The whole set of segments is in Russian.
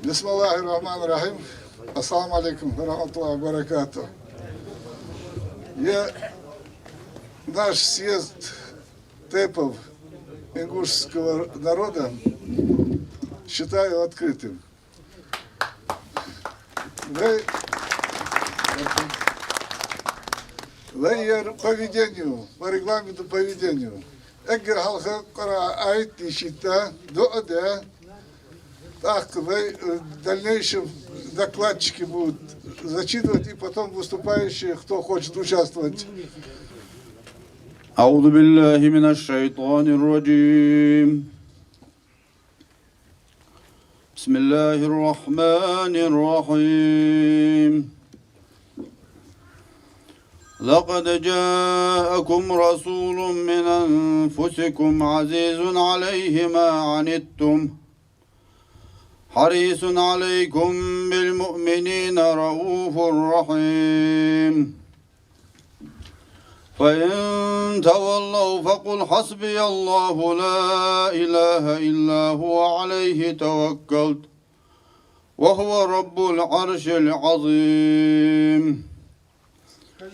Бисмиллахир-рахманир-рахим. Ассаламу алейкум, рахматуллахи баракату. Наш съезд ТЭПов ингушского народа считаю открытым. По поведению, по регламенту поведению. Эгер халха кара айт ищита доаде. Так, в дальнейшем докладчики будут зачитывать, и потом выступающие, кто хочет участвовать. أعوذ بالله من الشيطان الرجيم بسم الله الرحمن الرحيم لقد جاءكم رسول من أنفسكم عزيز عليه ما عنتم حريص عليكم بالمؤمنين رؤوف رحيم فإن تولوا فقل حسبي الله لا إله إلا هو عليه توكلت وهو رب العرش العظيم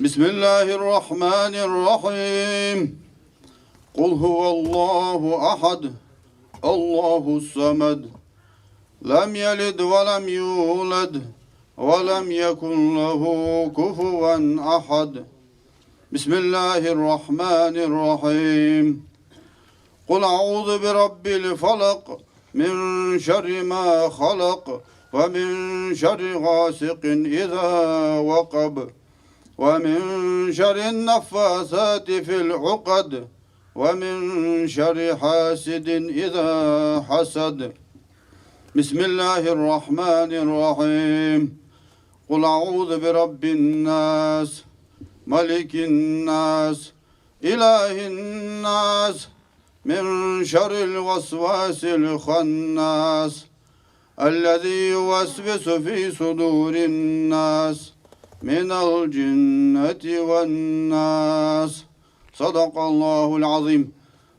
بسم الله الرحمن الرحيم قل هو الله أحد الله الصمد لم يلد ولم يولد ولم يكن له كفوا أحد بسم الله الرحمن الرحيم قل أعوذ برب الفلق من شر ما خلق ومن شر غاسق إذا وقب ومن شر النفاثات في العقد ومن شر حاسد إذا حسد بسم الله الرحمن الرحيم قل أعوذ برب الناس ملك الناس إله الناس من شر الوسواس الخناس الذي يوسوس في صدور الناس من الجنة والناس صدق الله العظيم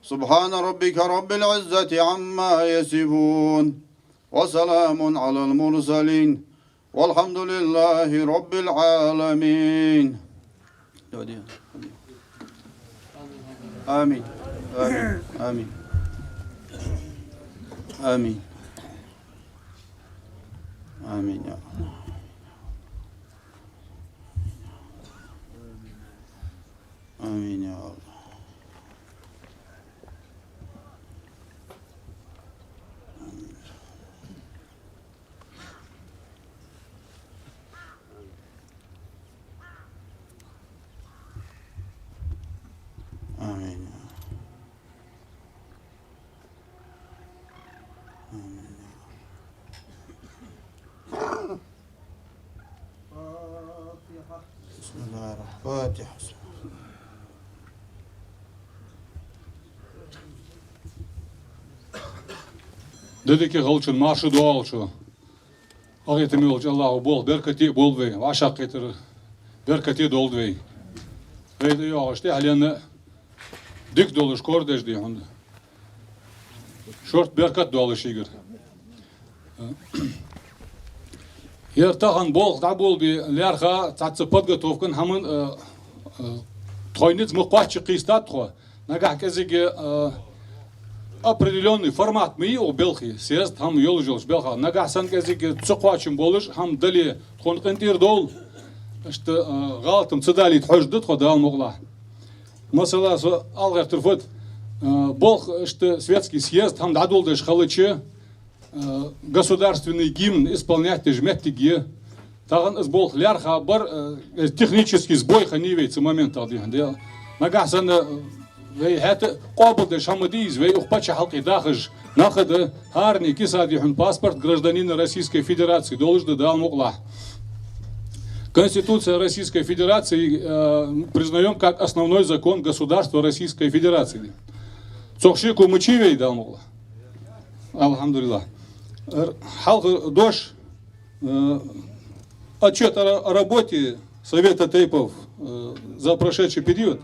سبحان ربك رب العزة عما يصفون وسلام على المرسلين والحمد لله رب العالمين آمين آمين آمين آمين آمين يا الله آمين يا الله آمين بسم الله الرحمن الرحيم Dedeki halçın marşı doğalçı. Ağetimi olç Allahu bol berkati bol ve aşağı getir. Berkati doldu ve. Ve diyor işte halen dik doluş kordeş diyor onda. Şort berkat doluş igir. Ертахан бол да бол би лярха цац подготовкан хамын тойниц мухпачи кистат хо нагах кезиге определенный формат мы о белхи съезд хам ёлжолш белха нагах сан кезиге цуқвачим болыш хам дали хонкентир дол что галтым цедали тхождут хо дал могла масала алгартырфот бол что светский съезд хам дадул деш халычы государственный гимн исполнять тежметтиги. Таган сбол лярха бар технический сбой ханивейцы момент алдихан. Нагасан вей хата قابل де шамадиз вей ухпача халки дахаж нахад харни кисадихан паспорт гражданина Российской Федерации должен дал могла. Конституция Российской Федерации признаем как основной закон государства Российской Федерации. Цохшику мучивей дал могла. Алхамдулилlah. Халк Дош отчет о работе Совета ТЭПов за прошедший период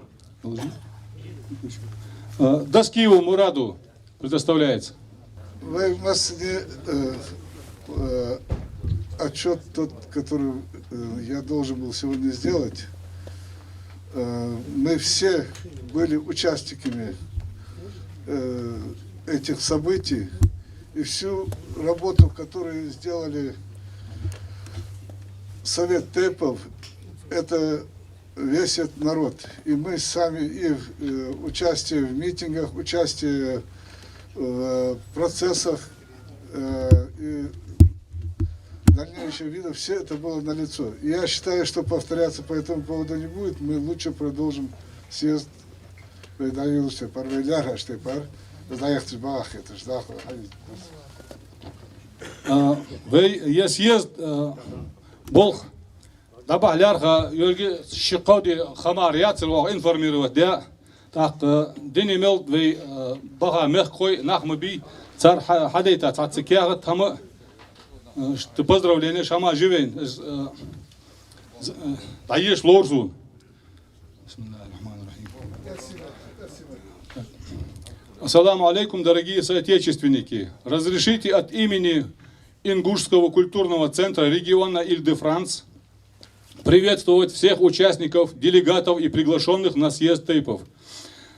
Доскиеву Мураду предоставляется. Вы у нас отчет тот, который я должен был сегодня сделать, мы все были участниками этих событий, и всю работу, которую сделали Совет Тейпов, это весь этот народ. И мы сами, и участие в митингах, участие в процессах, и дальнейшие виды, все это было налицо. И я считаю, что повторяться по этому поводу не будет, мы лучше продолжим съезд. Вы съезд бол дабахлярха юрги шикауди хамарияцер ва информировать да так денемел вы бага мехкой нахмаби цар хадейта цацкиага тама что поздравление шама живен даешь лорзу. Ассаламу алейкум, дорогие соотечественники. Разрешите от имени Ингушского культурного центра региона Иль-де-Франс приветствовать всех участников, делегатов и приглашенных на съезд Тейпов.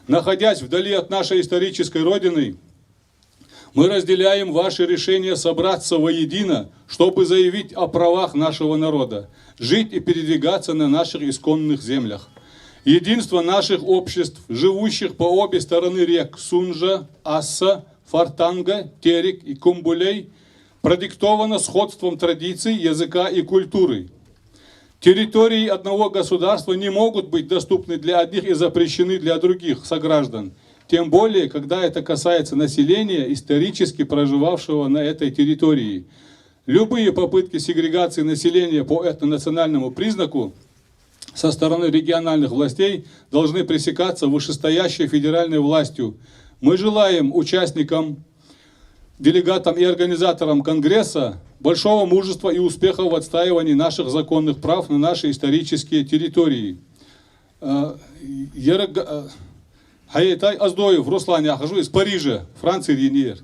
Находясь вдали от нашей исторической родины, мы разделяем ваше решение собраться воедино, чтобы заявить о правах нашего народа, жить и передвигаться на наших исконных землях. Единство наших обществ, живущих по обе стороны рек Сунжа, Асса, Фартанга, Терек и Кумбулей, продиктовано сходством традиций, языка и культуры. Территории одного государства не могут быть доступны для одних и запрещены для других сограждан, тем более, когда это касается населения, исторически проживавшего на этой территории. Любые попытки сегрегации населения по этнонациональному признаку со стороны региональных властей должны пресекаться вышестоящей федеральной властью. Мы желаем участникам, делегатам и организаторам Конгресса большого мужества и успехов в отстаивании наших законных прав на наши исторические территории. Хаятай Аздоев, Руслан, я хожу из Парижа, Франция, Реньер.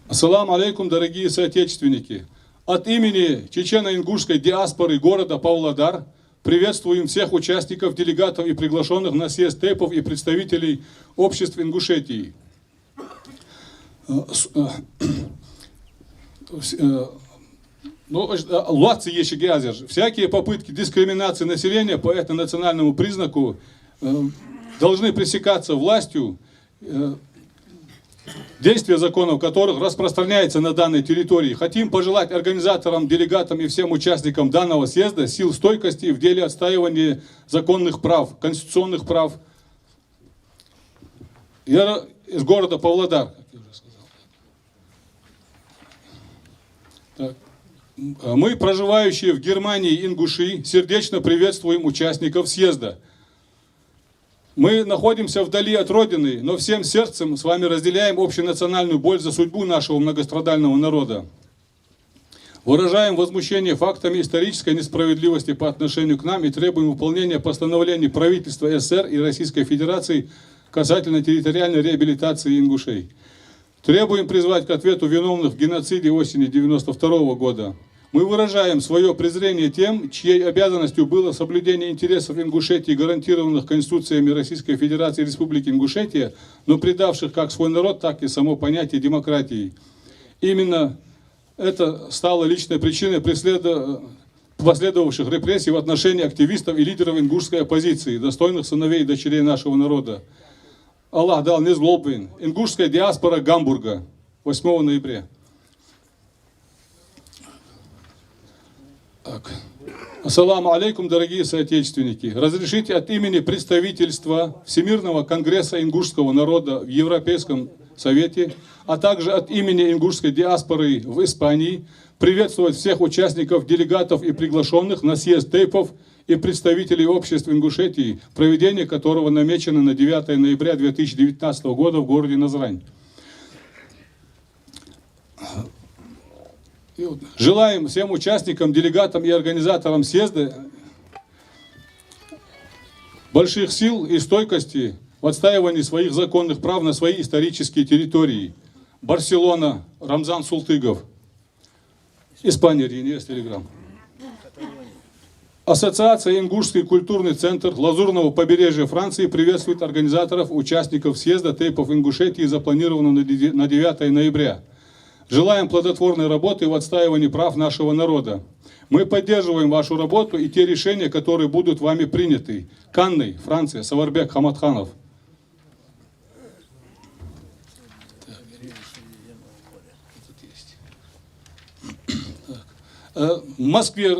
Ассаламу алейкум, дорогие соотечественники. От имени чечено-ингушской диаспоры города Павлодар приветствуем всех участников, делегатов и приглашенных на съезд Тейпов и представителей обществ Ингушетии. Всякие попытки дискриминации населения по этнонациональному признаку должны пресекаться властью, действие законов которых распространяется на данной территории. Хотим пожелать организаторам, делегатам и всем участникам данного съезда сил стойкости в деле отстаивания законных прав, конституционных прав. Я из города Павлодар, как я уже сказал. Так. Мы, проживающие в Германии ингуши, сердечно приветствуем участников съезда. Мы находимся вдали от Родины, но всем сердцем с вами разделяем общенациональную боль за судьбу нашего многострадального народа. Выражаем возмущение фактами исторической несправедливости по отношению к нам и требуем выполнения постановлений правительства СССР и Российской Федерации касательно территориальной реабилитации ингушей. Требуем призвать к ответу виновных в геноциде осени 1992 года. Мы выражаем свое презрение тем, чьей обязанностью было соблюдение интересов Ингушетии, гарантированных Конституциями Российской Федерации и Республики Ингушетия, но предавших как свой народ, так и само понятие демократии. Именно это стало личной причиной последовавших репрессий в отношении активистов и лидеров ингушской оппозиции, достойных сыновей и дочерей нашего народа. Аллах дал не злобен. Ингушская диаспора Гамбурга, 8 ноября. Ассаламу алейкум, дорогие соотечественники. Разрешите от имени представительства Всемирного конгресса ингушского народа в Европейском Совете, а также от имени ингушской диаспоры в Испании приветствовать всех участников, делегатов и приглашенных на съезд Тейпов и представителей обществ Ингушетии, проведение которого намечено на 9 ноября 2019 года в городе Назрань. Желаем всем участникам, делегатам и организаторам съезда больших сил и стойкости в отстаивании своих законных прав на свои исторические территории. Барселона, Рамзан Султыгов. Испания, Ренес, Телеграм. Ассоциация «Ингушский культурный центр Лазурного побережья Франции» приветствует организаторов, участников съезда тейпов Ингушетии, запланированного на 9 ноября. Желаем плодотворной работы в отстаивании прав нашего народа. Мы поддерживаем вашу работу и те решения, которые будут вами приняты. Канны, Франция, Саварбек Хаматханов. В Москве,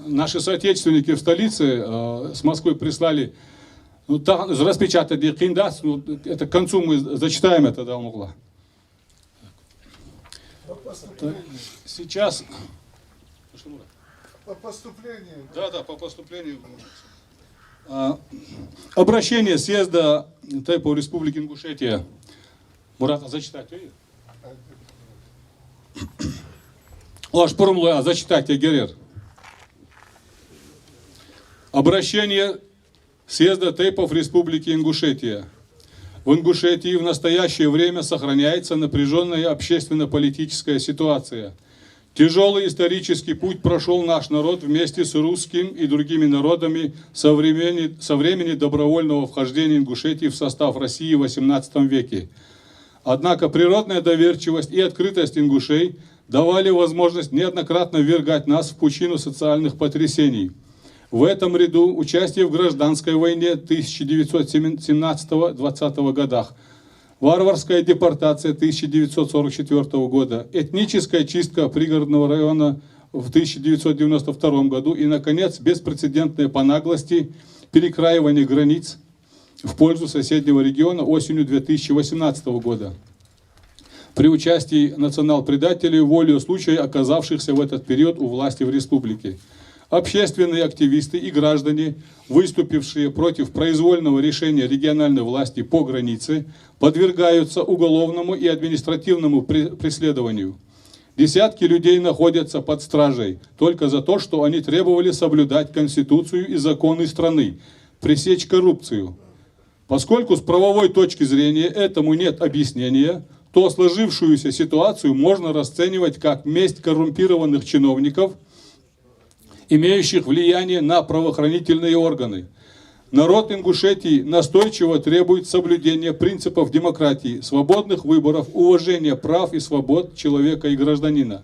наши соотечественники в столице с Москвы прислали, распечатать киндас, это к концу мы зачитаем это, да, угла. Сейчас... По поступлению. Да, по поступлению. Обращение съезда тейпов Республики Ингушетия. Мурат, зачитать? Лашпурмлуя, зачитайте, Герер. Обращение съезда тейпов Республики Ингушетия. В Ингушетии в настоящее время сохраняется напряженная общественно-политическая ситуация. Тяжелый исторический путь прошел наш народ вместе с русским и другими народами со времени добровольного вхождения Ингушетии в состав России в XVIII веке. Однако природная доверчивость и открытость ингушей давали возможность неоднократно ввергать нас в пучину социальных потрясений. В этом ряду участие в гражданской войне 1917-20 годах, варварская депортация 1944 года, этническая чистка пригородного района в 1992 году и, наконец, беспрецедентное по наглости перекраивание границ в пользу соседнего региона осенью 2018 года. При участии национал-предателей волею случая, оказавшихся в этот период у власти в республике. Общественные активисты и граждане, выступившие против произвольного решения региональной власти по границе, подвергаются уголовному и административному преследованию. Десятки людей находятся под стражей только за то, что они требовали соблюдать Конституцию и законы страны, пресечь коррупцию. Поскольку с правовой точки зрения этому нет объяснения, то сложившуюся ситуацию можно расценивать как месть коррумпированных чиновников, имеющих влияние на правоохранительные органы. Народ Ингушетии настойчиво требует соблюдения принципов демократии, свободных выборов, уважения прав и свобод человека и гражданина.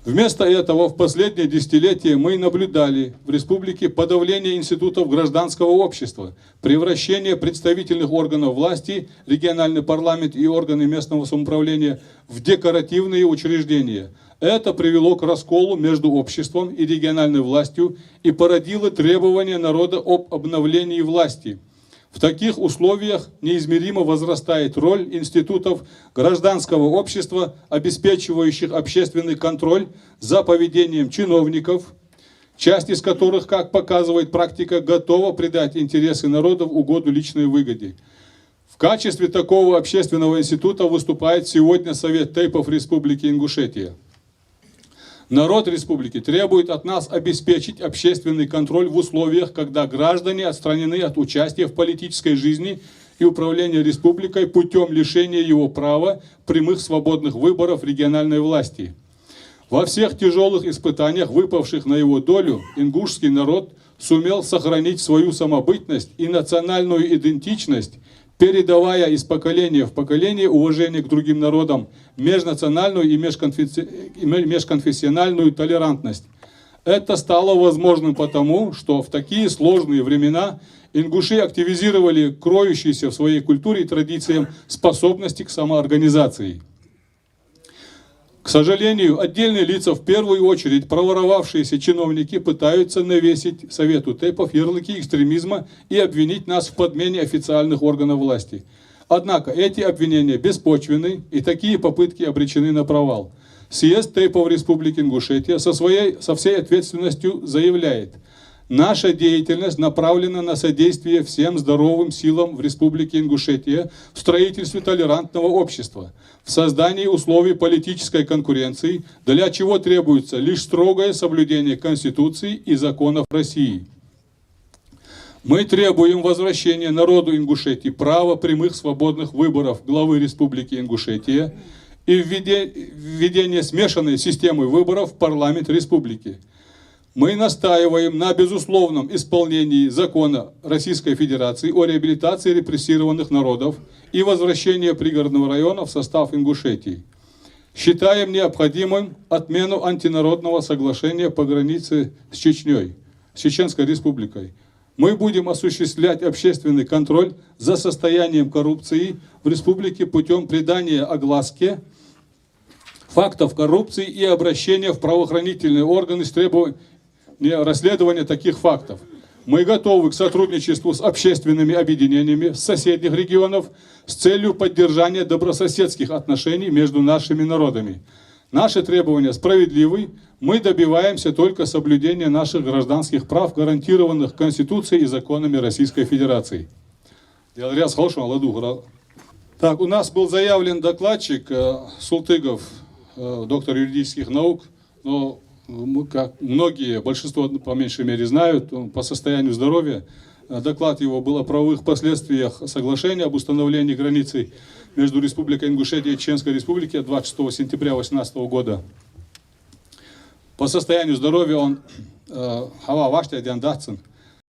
Вместо этого в последние десятилетия мы наблюдали в республике подавление институтов гражданского общества, превращение представительных органов власти, региональный парламент и органы местного самоуправления в декоративные учреждения. Это привело к расколу между обществом и региональной властью и породило требования народа об обновлении власти. В таких условиях неизмеримо возрастает роль институтов гражданского общества, обеспечивающих общественный контроль за поведением чиновников, часть из которых, как показывает практика, готова предать интересы народа в угоду личной выгоде. В качестве такого общественного института выступает сегодня Совет тейпов Республики Ингушетия. Народ республики требует от нас обеспечить общественный контроль в условиях, когда граждане отстранены от участия в политической жизни и управления республикой путем лишения его права прямых свободных выборов региональной власти. Во всех тяжелых испытаниях, выпавших на его долю, ингушский народ сумел сохранить свою самобытность и национальную идентичность, передавая из поколения в поколение уважение к другим народам, межнациональную и межконфессиональную толерантность. Это стало возможным потому, что в такие сложные времена ингуши активизировали кроющиеся в своей культуре и традициям способности к самоорганизации. К сожалению, отдельные лица, в первую очередь проворовавшиеся чиновники, пытаются навесить Совету тейпов ярлыки экстремизма и обвинить нас в подмене официальных органов власти. Однако эти обвинения беспочвенны, и такие попытки обречены на провал. Съезд тейпов Республики Ингушетия со всей ответственностью заявляет: наша деятельность направлена на содействие всем здоровым силам в Республике Ингушетия в строительстве толерантного общества, в создании условий политической конкуренции, для чего требуется лишь строгое соблюдение Конституции и законов России. Мы требуем возвращения народу Ингушетии права прямых свободных выборов главы Республики Ингушетия и введения смешанной системы выборов в парламент республики. Мы настаиваем на безусловном исполнении закона Российской Федерации о реабилитации репрессированных народов и возвращении пригородного района в состав Ингушетии. Считаем необходимым отмену антинародного соглашения по границе с Чечней, с Чеченской Республикой. Мы будем осуществлять общественный контроль за состоянием коррупции в республике путем придания огласке фактов коррупции и обращения в правоохранительные органы с требованием расследования таких фактов. Мы готовы к сотрудничеству с общественными объединениями соседних регионов с целью поддержания добрососедских отношений между нашими народами. Наши требования справедливы, мы добиваемся только соблюдения наших гражданских прав, гарантированных Конституцией и законами Российской Федерации. Так, у нас был заявлен докладчик Султыгов, доктор юридических наук, но, как многие, большинство по меньшей мере знают, по состоянию здоровья, доклад его был о правовых последствиях соглашения об установлении границы между Республикой Ингушетия и Чеченской Республикой 26 сентября 2018 года. По состоянию здоровья он